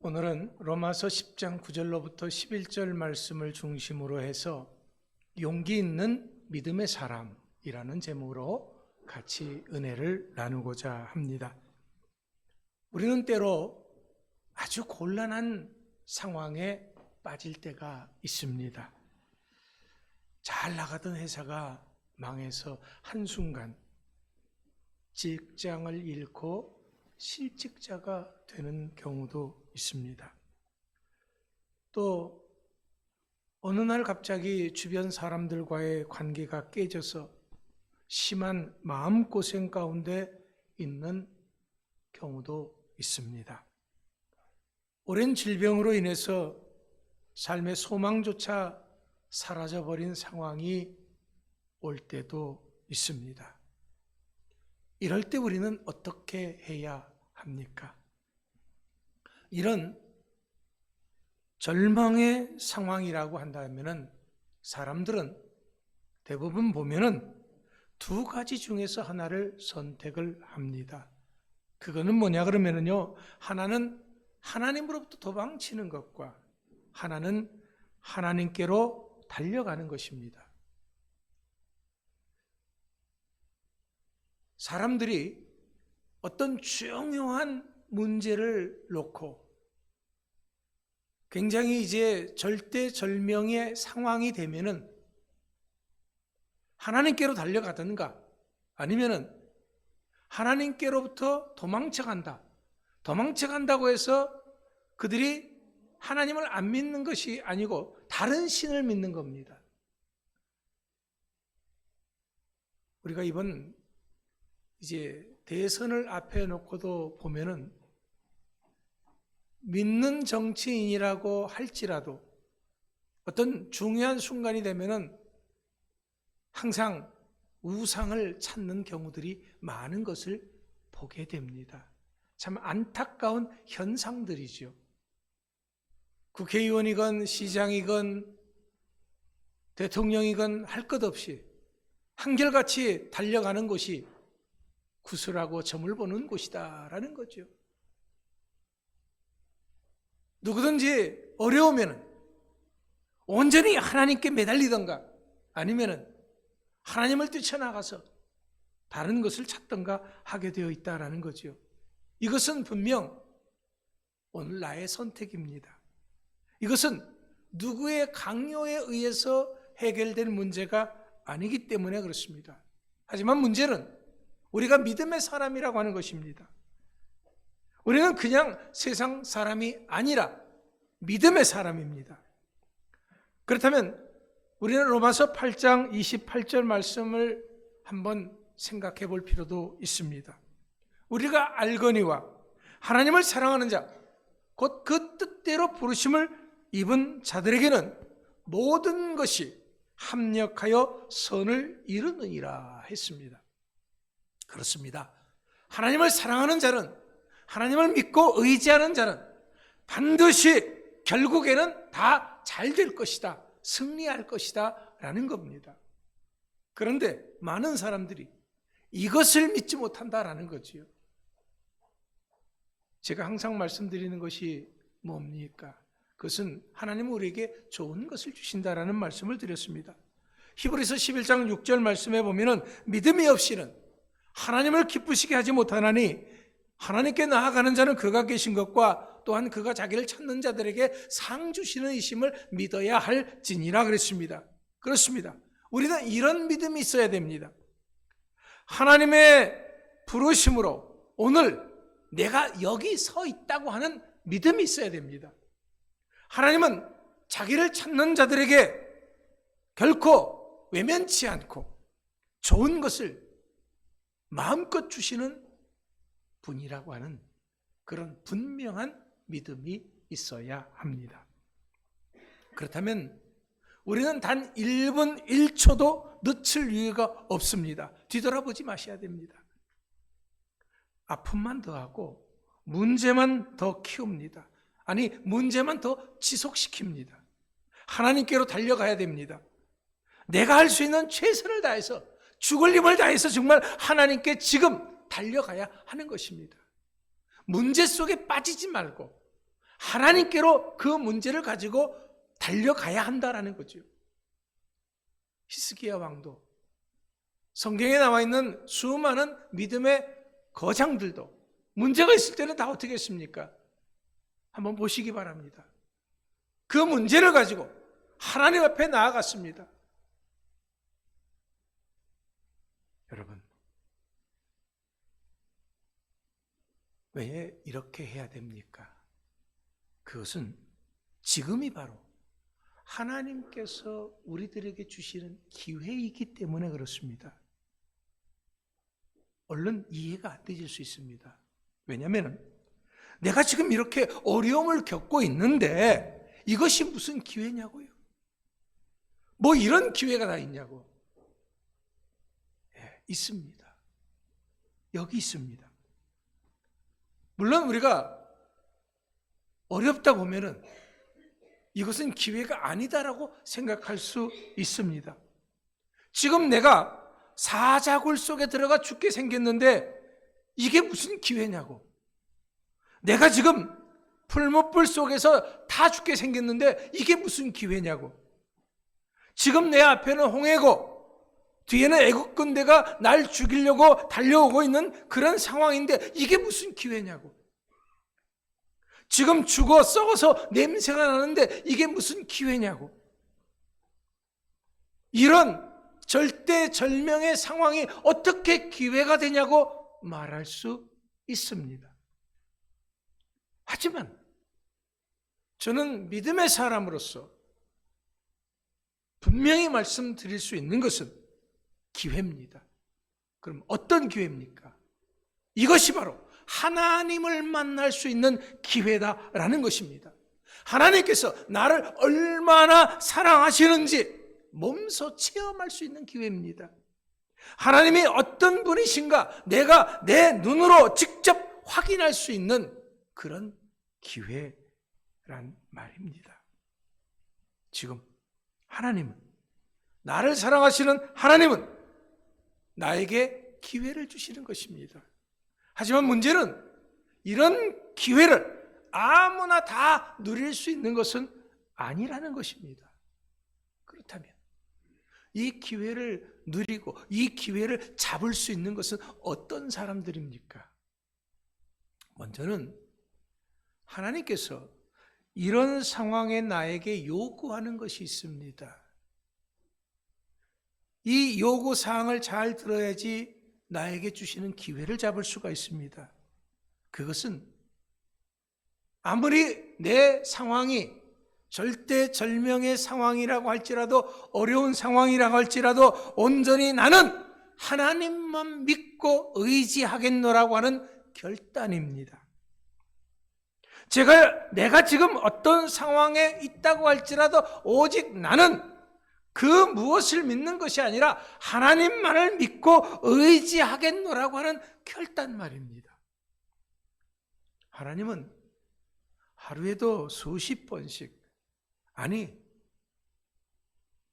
오늘은 로마서 10장 9절로부터 11절 말씀을 중심으로 해서 용기 있는 믿음의 사람이라는 제목으로 같이 은혜를 나누고자 합니다. 우리는 때로 아주 곤란한 상황에 빠질 때가 있습니다. 잘 나가던 회사가 망해서 한순간 직장을 잃고 실직자가 되는 경우도 있습니다. 또 어느 날 갑자기 주변 사람들과의 관계가 깨져서 심한 마음고생 가운데 있는 경우도 있습니다. 오랜 질병으로 인해서 삶의 소망조차 사라져버린 상황이 올 때도 있습니다. 이럴 때 우리는 어떻게 해야 합니까? 이런 절망의 상황이라고 한다면 사람들은 대부분 보면은 두 가지 중에서 하나를 선택을 합니다. 그거는 뭐냐 그러면은요, 하나는 하나님으로부터 도망치는 것과 하나는 하나님께로 달려가는 것입니다. 사람들이 어떤 중요한 문제를 놓고 굉장히 이제 절대절명의 상황이 되면은 하나님께로 달려가든가 아니면은 하나님께로부터 도망쳐간다고 해서 그들이 하나님을 안 믿는 것이 아니고 다른 신을 믿는 겁니다. 우리가 이번 이제 대선을 앞에 놓고도 보면은 믿는 정치인이라고 할지라도 어떤 중요한 순간이 되면은 항상 우상을 찾는 경우들이 많은 것을 보게 됩니다. 참 안타까운 현상들이죠. 국회의원이건 시장이건 대통령이건 할 것 없이 한결같이 달려가는 곳이 구슬하고 점을 보는 곳이다라는 거죠. 누구든지 어려우면 온전히 하나님께 매달리던가 아니면 하나님을 뛰쳐나가서 다른 것을 찾던가 하게 되어 있다라는 거죠. 이것은 분명 오늘 나의 선택입니다. 이것은 누구의 강요에 의해서 해결된 문제가 아니기 때문에 그렇습니다. 하지만 문제는 우리가 믿음의 사람이라고 하는 것입니다. 우리는 그냥 세상 사람이 아니라 믿음의 사람입니다. 그렇다면 우리는 로마서 8장 28절 말씀을 한번 생각해 볼 필요도 있습니다. 우리가 알거니와 하나님을 사랑하는 자, 곧 그 뜻대로 부르심을 입은 자들에게는 모든 것이 합력하여 선을 이루느니라 했습니다. 그렇습니다. 하나님을 사랑하는 자는, 하나님을 믿고 의지하는 자는 반드시 결국에는 다 잘 될 것이다, 승리할 것이다 라는 겁니다. 그런데 많은 사람들이 이것을 믿지 못한다라는 거지요. 제가 항상 말씀드리는 것이 뭡니까? 그것은 하나님은 우리에게 좋은 것을 주신다라는 말씀을 드렸습니다. 히브리서 11장 6절 말씀에 보면은 믿음이 없이는 하나님을 기쁘시게 하지 못하나니 하나님께 나아가는 자는 그가 계신 것과 또한 그가 자기를 찾는 자들에게 상 주시는 이심을 믿어야 할지니라 그랬습니다. 그렇습니다. 우리는 이런 믿음이 있어야 됩니다. 하나님의 부르심으로 오늘 내가 여기 서 있다고 하는 믿음이 있어야 됩니다. 하나님은 자기를 찾는 자들에게 결코 외면치 않고 좋은 것을 마음껏 주시는 분이라고 하는 그런 분명한 믿음이 있어야 합니다. 그렇다면 우리는 단 1분 1초도 늦출 이유가 없습니다. 뒤돌아보지 마셔야 됩니다. 아픔만 더하고 문제만 더 키웁니다. 아니, 문제만 더 지속시킵니다. 하나님께로 달려가야 됩니다. 내가 할 수 있는 최선을 다해서 죽을 힘을 다해서 정말 하나님께 지금 달려가야 하는 것입니다. 문제 속에 빠지지 말고 하나님께로 그 문제를 가지고 달려가야 한다라는 거죠. 히스기야 왕도, 성경에 나와 있는 수많은 믿음의 거장들도 문제가 있을 때는 다 어떻게 했습니까? 한번 보시기 바랍니다. 그 문제를 가지고 하나님 앞에 나아갔습니다. 여러분, 왜 이렇게 해야 됩니까? 그것은 지금이 바로 하나님께서 우리들에게 주시는 기회이기 때문에 그렇습니다. 얼른 이해가 안 되실 수 있습니다. 왜냐하면 내가 지금 이렇게 어려움을 겪고 있는데 이것이 무슨 기회냐고요? 뭐 이런 기회가 다 있냐고? 예, 있습니다. 여기 있습니다. 물론 우리가 어렵다 보면은 이것은 기회가 아니다라고 생각할 수 있습니다. 지금 내가 사자굴 속에 들어가 죽게 생겼는데 이게 무슨 기회냐고. 내가 지금 풀무불 속에서 다 죽게 생겼는데 이게 무슨 기회냐고. 지금 내 앞에는 홍해고 뒤에는 애국 군대가 날 죽이려고 달려오고 있는 그런 상황인데 이게 무슨 기회냐고. 지금 죽어 썩어서 냄새가 나는데 이게 무슨 기회냐고. 이런 절대절명의 상황이 어떻게 기회가 되냐고 말할 수 있습니다. 하지만 저는 믿음의 사람으로서 분명히 말씀드릴 수 있는 것은 기회입니다. 그럼 어떤 기회입니까? 이것이 바로 하나님을 만날 수 있는 기회다라는 것입니다. 하나님께서 나를 얼마나 사랑하시는지 몸소 체험할 수 있는 기회입니다. 하나님이 어떤 분이신가 내가 내 눈으로 직접 확인할 수 있는 그런 기회란 말입니다. 지금 하나님은, 나를 사랑하시는 하나님은 나에게 기회를 주시는 것입니다. 하지만 문제는 이런 기회를 아무나 다 누릴 수 있는 것은 아니라는 것입니다. 그렇다면 이 기회를 누리고 이 기회를 잡을 수 있는 것은 어떤 사람들입니까? 먼저는 하나님께서 이런 상황에 나에게 요구하는 것이 있습니다. 이 요구사항을 잘 들어야지 나에게 주시는 기회를 잡을 수가 있습니다. 그것은 아무리 내 상황이 절대절명의 상황이라고 할지라도 어려운 상황이라고 할지라도 온전히 나는 하나님만 믿고 의지하겠노라고 하는 결단입니다. 내가 지금 어떤 상황에 있다고 할지라도 오직 나는 그 무엇을 믿는 것이 아니라 하나님만을 믿고 의지하겠노라고 하는 결단 말입니다. 하나님은 하루에도 수십 번씩, 아니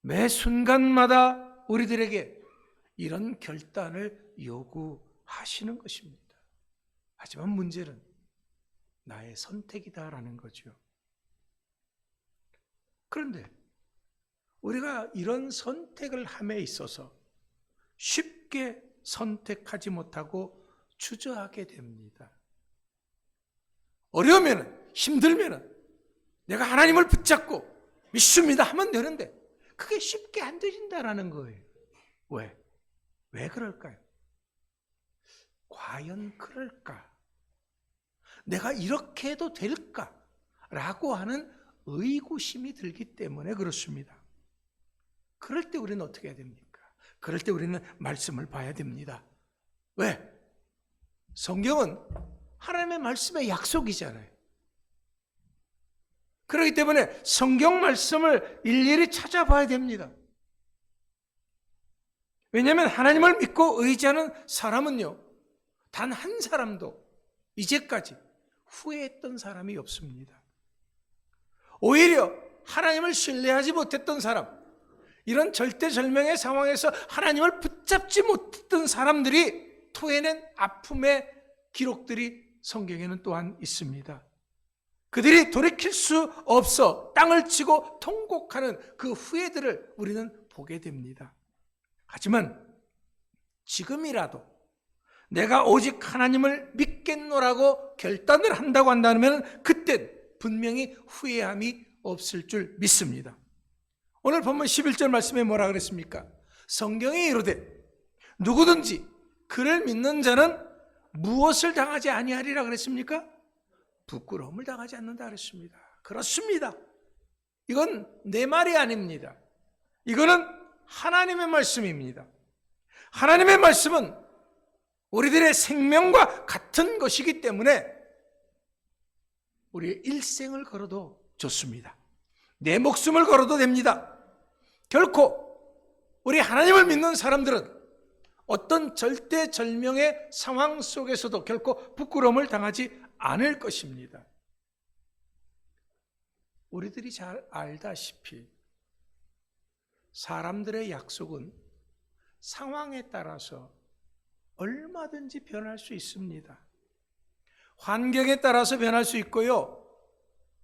매 순간마다 우리들에게 이런 결단을 요구하시는 것입니다. 하지만 문제는 나의 선택이다라는 거죠. 그런데 우리가 이런 선택을 함에 있어서 쉽게 선택하지 못하고 주저하게 됩니다. 어려우면, 힘들면 내가 하나님을 붙잡고 믿습니다 하면 되는데 그게 쉽게 안 되신다라는 거예요. 왜? 왜 그럴까요? 과연 그럴까? 내가 이렇게 해도 될까? 라고 하는 의구심이 들기 때문에 그렇습니다. 그럴 때 우리는 어떻게 해야 됩니까? 그럴 때 우리는 말씀을 봐야 됩니다. 왜? 성경은 하나님의 말씀의 약속이잖아요. 그렇기 때문에 성경 말씀을 일일이 찾아봐야 됩니다. 왜냐하면 하나님을 믿고 의지하는 사람은요, 단 한 사람도 이제까지 후회했던 사람이 없습니다. 오히려 하나님을 신뢰하지 못했던 사람, 이런 절대절명의 상황에서 하나님을 붙잡지 못했던 사람들이 토해낸 아픔의 기록들이 성경에는 또한 있습니다. 그들이 돌이킬 수 없어 땅을 치고 통곡하는 그 후예들을 우리는 보게 됩니다. 하지만 지금이라도 내가 오직 하나님을 믿겠노라고 결단을 한다고 한다면 그땐 분명히 후회함이 없을 줄 믿습니다. 오늘 본문 11절 말씀에 뭐라 그랬습니까? 성경에 이르되 누구든지 그를 믿는 자는 무엇을 당하지 아니하리라 그랬습니까? 부끄러움을 당하지 않는다 그랬습니다. 그렇습니다. 이건 내 말이 아닙니다. 이거는 하나님의 말씀입니다. 하나님의 말씀은 우리들의 생명과 같은 것이기 때문에 우리의 일생을 걸어도 좋습니다. 내 목숨을 걸어도 됩니다. 결코 우리 하나님을 믿는 사람들은 어떤 절대절명의 상황 속에서도 결코 부끄러움을 당하지 않을 것입니다. 우리들이 잘 알다시피 사람들의 약속은 상황에 따라서 얼마든지 변할 수 있습니다. 환경에 따라서 변할 수 있고요.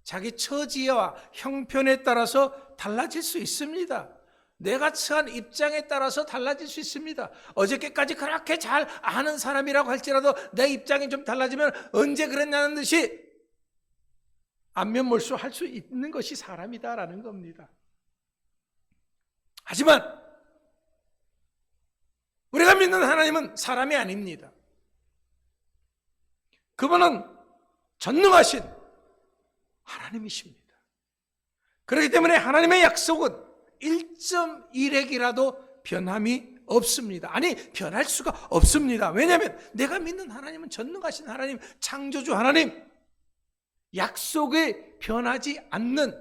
자기 처지와 형편에 따라서 달라질 수 있습니다. 내가 처한 입장에 따라서 달라질 수 있습니다. 어저께까지 그렇게 잘 아는 사람이라고 할지라도 내 입장이 좀 달라지면 언제 그랬냐는 듯이 안면몰수 할 수 있는 것이 사람이다라는 겁니다. 하지만 우리가 믿는 하나님은 사람이 아닙니다. 그분은 전능하신 하나님이십니다. 그렇기 때문에 하나님의 약속은 1.1핵이라도 변함이 없습니다. 아니, 변할 수가 없습니다. 왜냐하면 내가 믿는 하나님은 전능하신 하나님, 창조주 하나님, 약속에 변하지 않는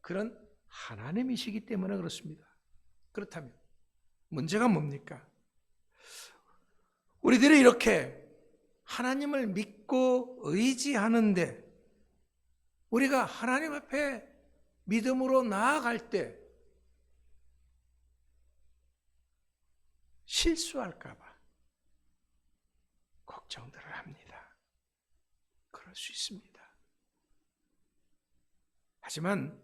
그런 하나님이시기 때문에 그렇습니다. 그렇다면 문제가 뭡니까? 우리들이 이렇게 하나님을 믿고 의지하는데 우리가 하나님 앞에 믿음으로 나아갈 때 실수할까 봐 걱정들을 합니다. 그럴 수 있습니다. 하지만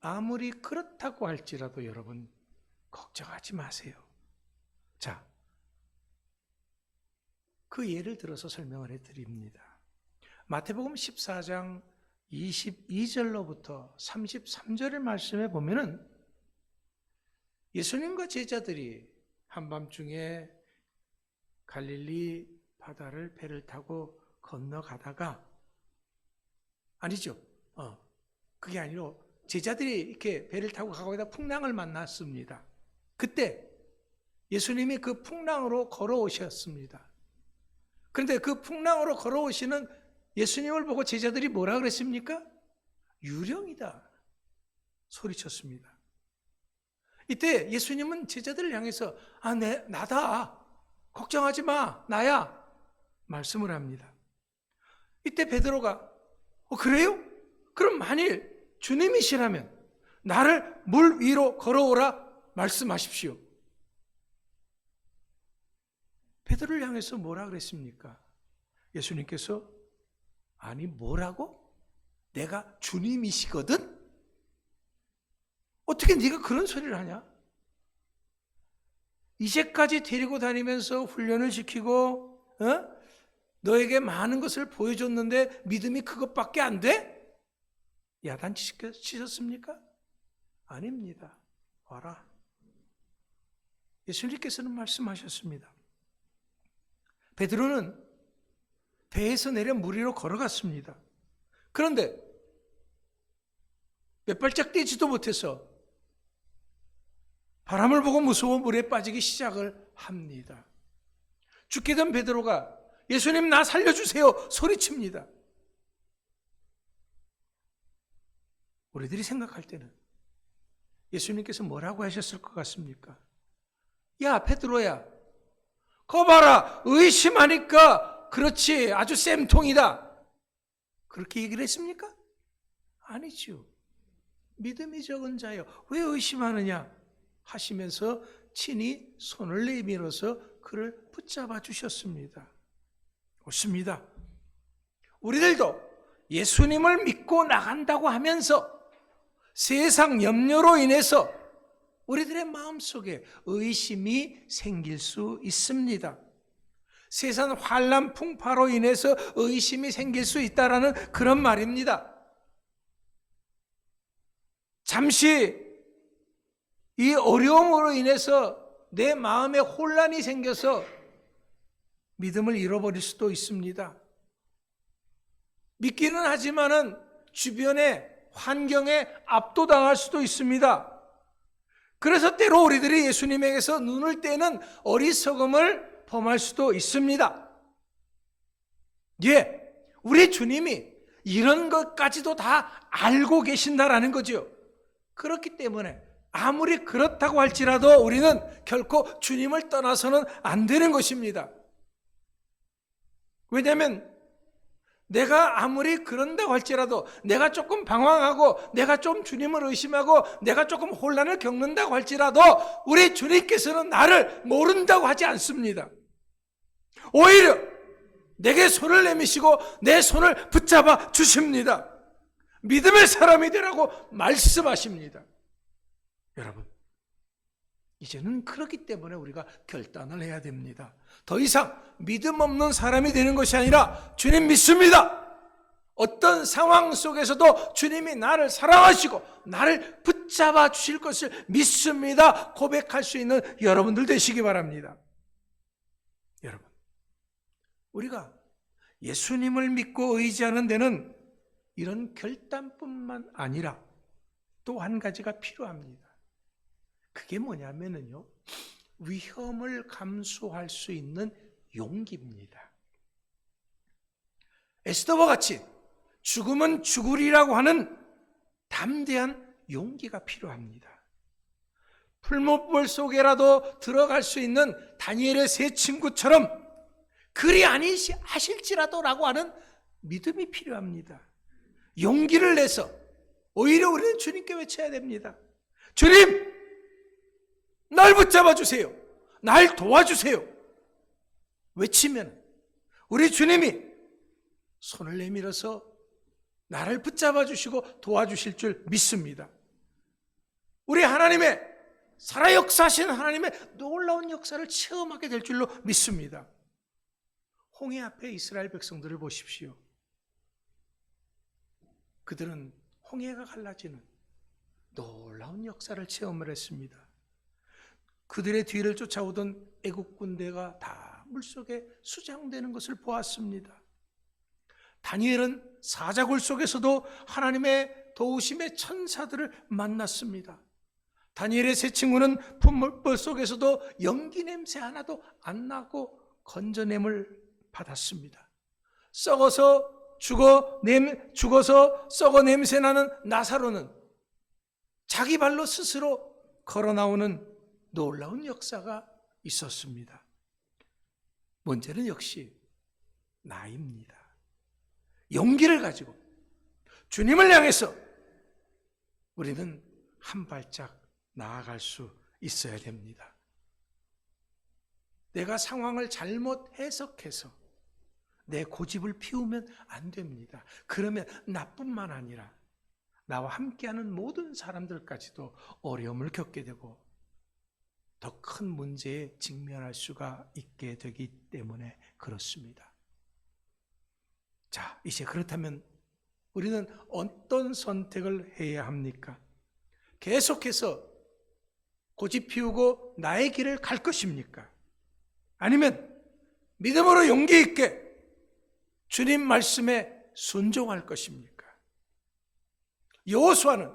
아무리 그렇다고 할지라도 여러분 걱정하지 마세요. 자, 그 예를 들어서 설명을 해드립니다. 마태복음 14장 22절로부터 33절의 말씀에 보면은 예수님과 제자들이 한밤중에 갈릴리 바다를 배를 타고 건너가다가 아니죠. 그게 아니라 제자들이 이렇게 배를 타고 가고 있다 풍랑을 만났습니다. 그때 예수님이 그 풍랑으로 걸어오셨습니다. 그런데 그 풍랑으로 걸어오시는 예수님을 보고 제자들이 뭐라 그랬습니까? 유령이다 소리쳤습니다. 이때 예수님은 제자들을 향해서 나다. 걱정하지 마. 나야. 말씀을 합니다. 이때 베드로가 그래요? 그럼 만일 주님이시라면 나를 물 위로 걸어오라 말씀하십시오. 베드로를 향해서 뭐라 그랬습니까? 예수님께서 아니 뭐라고? 내가 주님이시거든? 어떻게 네가 그런 소리를 하냐? 이제까지 데리고 다니면서 훈련을 시키고 너에게 많은 것을 보여줬는데 믿음이 그것밖에 안 돼? 야단치셨습니까? 아닙니다. 와라. 예수님께서는 말씀하셨습니다. 베드로는 배에서 내려 물 위로 걸어갔습니다. 그런데 몇 발짝 떼지도 못해서 바람을 보고 무서워 물에 빠지기 시작을 합니다. 죽게 된 베드로가 예수님 나 살려주세요 소리칩니다. 우리들이 생각할 때는 예수님께서 뭐라고 하셨을 것 같습니까? 야 베드로야 거 봐라 의심하니까 그렇지 아주 쌤통이다 그렇게 얘기를 했습니까? 아니죠. 믿음이 적은 자여 왜 의심하느냐 하시면서 친히 손을 내밀어서 그를 붙잡아 주셨습니다. 옳습니다. 우리들도 예수님을 믿고 나간다고 하면서 세상 염려로 인해서 우리들의 마음속에 의심이 생길 수 있습니다. 세상 환난 풍파로 인해서 의심이 생길 수 있다라는 그런 말입니다. 잠시 이 어려움으로 인해서 내 마음에 혼란이 생겨서 믿음을 잃어버릴 수도 있습니다. 믿기는 하지만은 주변의 환경에 압도당할 수도 있습니다. 그래서 때로 우리들이 예수님에게서 눈을 떼는 어리석음을 범할 수도 있습니다. 예, 우리 주님이 이런 것까지도 다 알고 계신다라는 거죠. 그렇기 때문에 아무리 그렇다고 할지라도 우리는 결코 주님을 떠나서는 안 되는 것입니다. 왜냐하면 내가 아무리 그런다고 할지라도, 내가 조금 방황하고 내가 좀 주님을 의심하고 내가 조금 혼란을 겪는다고 할지라도 우리 주님께서는 나를 모른다고 하지 않습니다. 오히려 내게 손을 내미시고 내 손을 붙잡아 주십니다. 믿음의 사람이 되라고 말씀하십니다. 여러분, 이제는 그렇기 때문에 우리가 결단을 해야 됩니다. 더 이상 믿음 없는 사람이 되는 것이 아니라 주님 믿습니다. 어떤 상황 속에서도 주님이 나를 사랑하시고 나를 붙잡아 주실 것을 믿습니다. 고백할 수 있는 여러분들 되시기 바랍니다. 여러분, 우리가 예수님을 믿고 의지하는 데는 이런 결단뿐만 아니라 또 한 가지가 필요합니다. 그게 뭐냐면요, 위험을 감수할 수 있는 용기입니다. 에스더와 같이 죽으면 죽으리라고 하는 담대한 용기가 필요합니다. 풀무불 속에라도 들어갈 수 있는 다니엘의 세 친구처럼 그리 아니하실지라도라고 하는 믿음이 필요합니다. 용기를 내서 오히려 우리는 주님께 외쳐야 됩니다. 주님, 날 붙잡아 주세요. 날 도와주세요. 외치면 우리 주님이 손을 내밀어서 나를 붙잡아 주시고 도와주실 줄 믿습니다. 우리 하나님의 살아 역사하신 하나님의 놀라운 역사를 체험하게 될 줄로 믿습니다. 홍해 앞에 이스라엘 백성들을 보십시오. 그들은 홍해가 갈라지는 놀라운 역사를 체험을 했습니다. 그들의 뒤를 쫓아오던 애국 군대가 다 물속에 수장되는 것을 보았습니다. 다니엘은 사자굴 속에서도 하나님의 도우심의 천사들을 만났습니다. 다니엘의 세 친구는 풀무불 속에서도 연기 냄새 하나도 안 나고 건져냄을 받았습니다. 죽어서 썩어 냄새 나는 나사로는 자기 발로 스스로 걸어 나오는 놀라운 역사가 있었습니다. 문제는 역시 나입니다. 용기를 가지고 주님을 향해서 우리는 한 발짝 나아갈 수 있어야 됩니다. 내가 상황을 잘못 해석해서 내 고집을 피우면 안 됩니다. 그러면 나뿐만 아니라 나와 함께하는 모든 사람들까지도 어려움을 겪게 되고 더 큰 문제에 직면할 수가 있게 되기 때문에 그렇습니다. 자, 이제 그렇다면 우리는 어떤 선택을 해야 합니까? 계속해서 고집 피우고 나의 길을 갈 것입니까? 아니면 믿음으로 용기 있게 주님 말씀에 순종할 것입니까? 여호수아는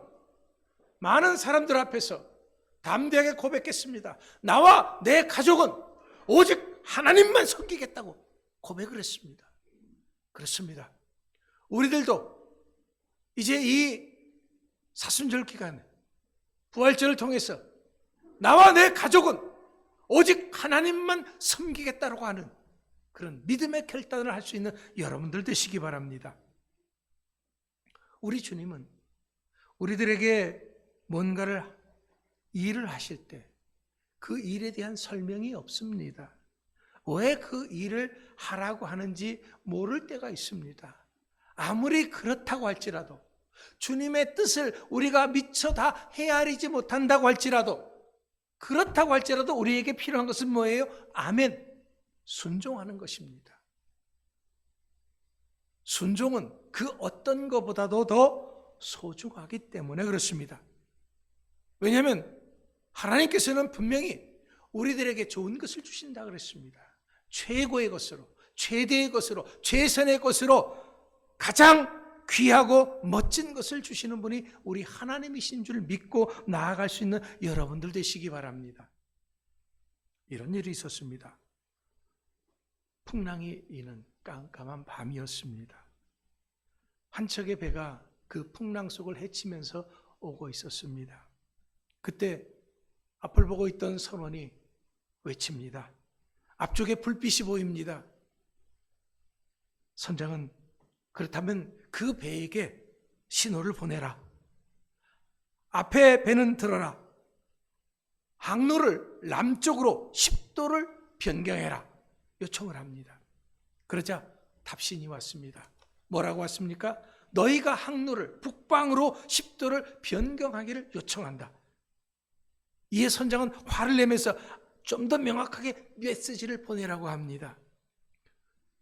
많은 사람들 앞에서 담대하게 고백했습니다. 나와 내 가족은 오직 하나님만 섬기겠다고 고백을 했습니다. 그렇습니다. 우리들도 이제 이 사순절 기간에 부활절을 통해서 나와 내 가족은 오직 하나님만 섬기겠다고 하는 그런 믿음의 결단을 할 수 있는 여러분들 되시기 바랍니다. 우리 주님은 우리들에게 뭔가를 일을 하실 때 그 일에 대한 설명이 없습니다. 왜 그 일을 하라고 하는지 모를 때가 있습니다. 아무리 그렇다고 할지라도, 주님의 뜻을 우리가 미처 다 헤아리지 못한다고 할지라도, 그렇다고 할지라도 우리에게 필요한 것은 뭐예요? 아멘. 순종하는 것입니다. 순종은 그 어떤 것보다도 더 소중하기 때문에 그렇습니다. 왜냐하면 하나님께서는 분명히 우리들에게 좋은 것을 주신다 그랬습니다. 최고의 것으로, 최대의 것으로, 최선의 것으로 가장 귀하고 멋진 것을 주시는 분이 우리 하나님이신 줄 믿고 나아갈 수 있는 여러분들 되시기 바랍니다. 이런 일이 있었습니다. 풍랑이 이는 깜깜한 밤이었습니다. 한 척의 배가 그 풍랑 속을 헤치면서 오고 있었습니다. 그때 앞을 보고 있던 선원이 외칩니다. 앞쪽에 불빛이 보입니다. 선장은 그렇다면 그 배에게 신호를 보내라. 앞에 배는 들어라. 항로를 남쪽으로 10도를 변경해라. 요청을 합니다. 그러자 답신이 왔습니다. 뭐라고 왔습니까? 너희가 항로를 북방으로 10도를 변경하기를 요청한다. 이에 선장은 화를 내면서 좀 더 명확하게 메시지를 보내라고 합니다.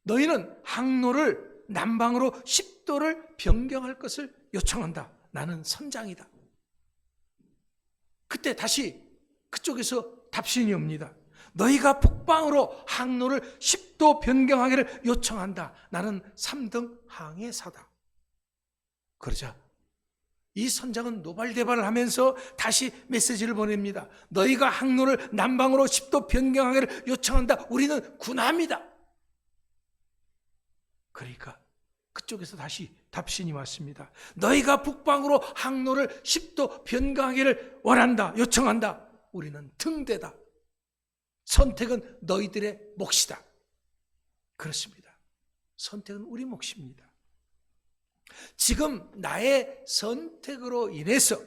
너희는 항로를 남방으로 10도를 변경할 것을 요청한다. 나는 선장이다. 그때 다시 그쪽에서 답신이 옵니다. 너희가 북방으로 항로를 10도 변경하기를 요청한다. 나는 3등 항해사다. 그러자 이 선장은 노발대발을 하면서 다시 메시지를 보냅니다. 너희가 항로를 남방으로 10도 변경하기를 요청한다. 우리는 군함이다. 그러니까 그쪽에서 다시 답신이 왔습니다. 너희가 북방으로 항로를 10도 변경하기를 원한다. 요청한다. 우리는 등대다. 선택은 너희들의 몫이다. 그렇습니다. 선택은 우리 몫입니다. 지금 나의 선택으로 인해서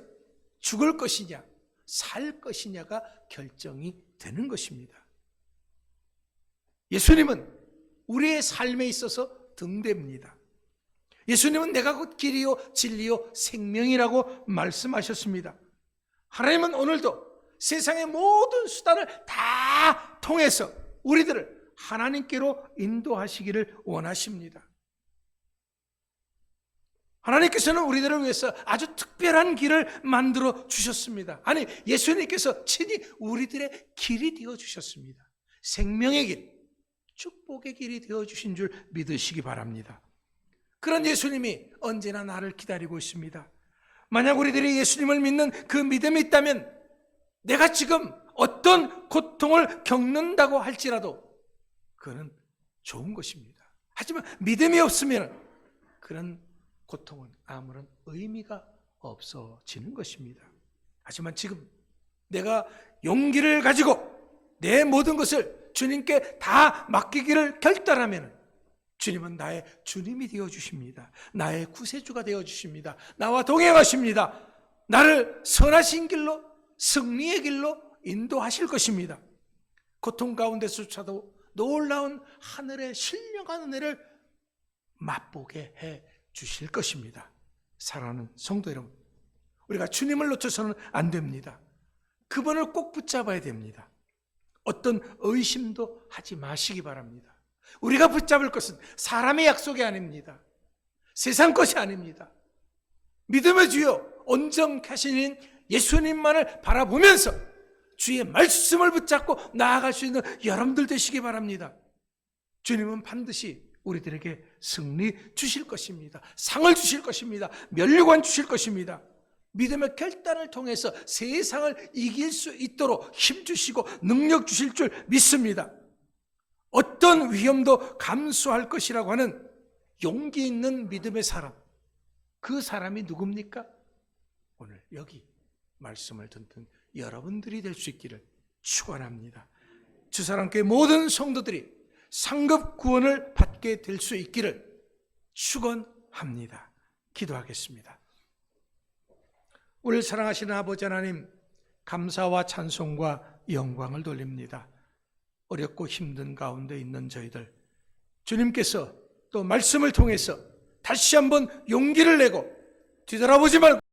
죽을 것이냐, 살 것이냐가 결정이 되는 것입니다. 예수님은 우리의 삶에 있어서 등대입니다. 예수님은 내가 곧 길이요 진리요 생명이라고 말씀하셨습니다. 하나님은 오늘도 세상의 모든 수단을 다 통해서 우리들을 하나님께로 인도하시기를 원하십니다. 하나님께서는 우리들을 위해서 아주 특별한 길을 만들어 주셨습니다. 아니, 예수님께서 친히 우리들의 길이 되어 주셨습니다. 생명의 길, 축복의 길이 되어 주신 줄 믿으시기 바랍니다. 그런 예수님이 언제나 나를 기다리고 있습니다. 만약 우리들이 예수님을 믿는 그 믿음이 있다면 내가 지금 어떤 고통을 겪는다고 할지라도 그건 좋은 것입니다. 하지만 믿음이 없으면 그런 고통은 아무런 의미가 없어지는 것입니다. 하지만 지금 내가 용기를 가지고 내 모든 것을 주님께 다 맡기기를 결단하면 주님은 나의 주님이 되어주십니다. 나의 구세주가 되어주십니다. 나와 동행하십니다. 나를 선하신 길로, 승리의 길로 인도하실 것입니다. 고통 가운데서조차도 놀라운 하늘의 신령한 은혜를 맛보게 해 주실 것입니다. 사랑하는 성도 여러분, 우리가 주님을 놓쳐서는 안 됩니다. 그분을 꼭 붙잡아야 됩니다. 어떤 의심도 하지 마시기 바랍니다. 우리가 붙잡을 것은 사람의 약속이 아닙니다. 세상 것이 아닙니다. 믿음의 주여 온전하신 예수님만을 바라보면서 주의 말씀을 붙잡고 나아갈 수 있는 여러분들 되시기 바랍니다. 주님은 반드시 우리들에게 승리 주실 것입니다. 상을 주실 것입니다. 면류관 주실 것입니다. 믿음의 결단을 통해서 세상을 이길 수 있도록 힘 주시고 능력 주실 줄 믿습니다. 어떤 위험도 감수할 것이라고 하는 용기 있는 믿음의 사람, 그 사람이 누굽니까? 오늘 여기 말씀을 듣는 여러분들이 될 수 있기를 축원합니다. 주사랑교회 모든 성도들이 상급 구원을 받게 될 수 있기를 축원합니다. 기도하겠습니다. 우리를 사랑하시는 아버지 하나님, 감사와 찬송과 영광을 돌립니다. 어렵고 힘든 가운데 있는 저희들, 주님께서 또 말씀을 통해서 다시 한번 용기를 내고 뒤돌아보지 말고